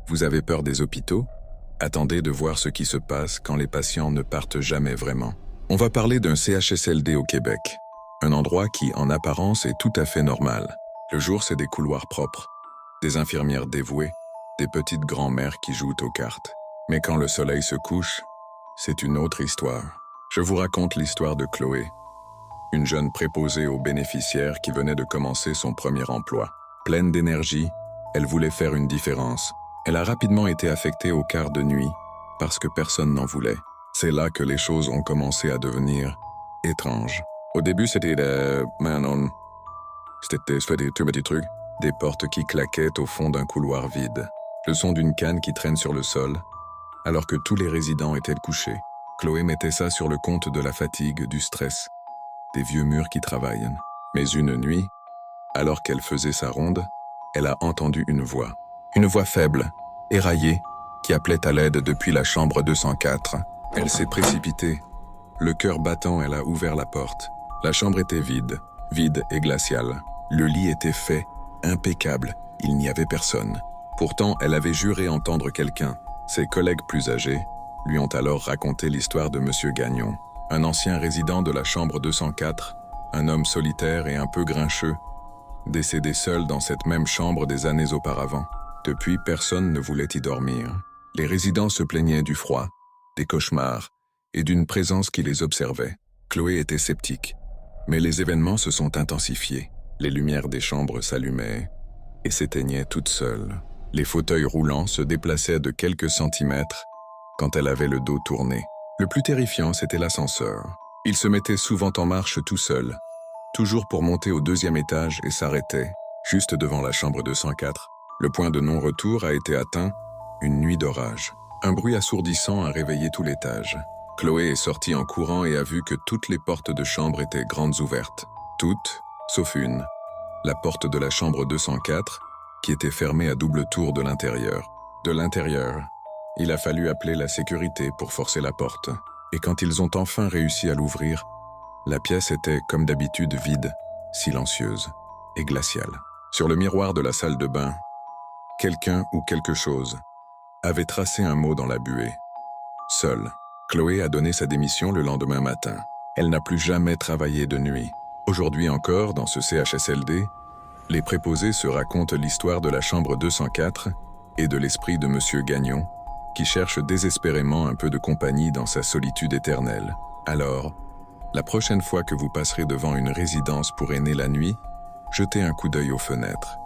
Vous avez peur des hôpitaux? Attendez de voir ce qui se passe quand les patients ne partent jamais vraiment. On va parler d'un CHSLD au Québec. Un endroit qui, en apparence, est tout à fait normal. Le jour, c'est des couloirs propres, des infirmières dévouées, des petites grand-mères qui jouent aux cartes. Mais quand le soleil se couche, c'est une autre histoire. Je vous raconte l'histoire de Chloé, une jeune préposée aux bénéficiaires qui venait de commencer son premier emploi. Pleine d'énergie, elle voulait faire une différence. Elle a rapidement été affectée au quart de nuit parce que personne n'en voulait. C'est là que les choses ont commencé à devenir étranges. Au début, c'était tout petit truc. Des portes qui claquaient au fond d'un couloir vide. Le son d'une canne qui traîne sur le sol, alors que tous les résidents étaient couchés. Chloé mettait ça sur le compte de la fatigue, du stress, des vieux murs qui travaillent. Mais une nuit, alors qu'elle faisait sa ronde, elle a entendu une voix. Une voix faible, éraillée, qui appelait à l'aide depuis la chambre 204. Elle s'est précipitée. Le cœur battant, elle a ouvert la porte. La chambre était vide et glaciale. Le lit était fait, impeccable, il n'y avait personne. Pourtant, elle avait juré entendre quelqu'un. Ses collègues plus âgés lui ont alors raconté l'histoire de Monsieur Gagnon, un ancien résident de la chambre 204, un homme solitaire et un peu grincheux, décédé seul dans cette même chambre des années auparavant. Depuis, personne ne voulait y dormir. Les résidents se plaignaient du froid, des cauchemars et d'une présence qui les observait. Chloé était sceptique, mais les événements se sont intensifiés. Les lumières des chambres s'allumaient et s'éteignaient toutes seules. Les fauteuils roulants se déplaçaient de quelques centimètres quand elle avait le dos tourné. Le plus terrifiant, c'était l'ascenseur. Il se mettait souvent en marche tout seul, toujours pour monter au 2e étage et s'arrêtait, juste devant la chambre 204. Le point de non-retour a été atteint, une nuit d'orage. Un bruit assourdissant a réveillé tout l'étage. Chloé est sortie en courant et a vu que toutes les portes de chambre étaient grandes ouvertes. Toutes, sauf une. La porte de la chambre 204, qui était fermée à double tour de l'intérieur. De l'intérieur, il a fallu appeler la sécurité pour forcer la porte. Et quand ils ont enfin réussi à l'ouvrir, la pièce était, comme d'habitude, vide, silencieuse et glaciale. Sur le miroir de la salle de bain, quelqu'un ou quelque chose avait tracé un mot dans la buée. Seule. Chloé a donné sa démission le lendemain matin. Elle n'a plus jamais travaillé de nuit. Aujourd'hui encore, dans ce CHSLD, les préposés se racontent l'histoire de la chambre 204 et de l'esprit de Monsieur Gagnon, qui cherche désespérément un peu de compagnie dans sa solitude éternelle. Alors, la prochaine fois que vous passerez devant une résidence pour aînés la nuit, jetez un coup d'œil aux fenêtres.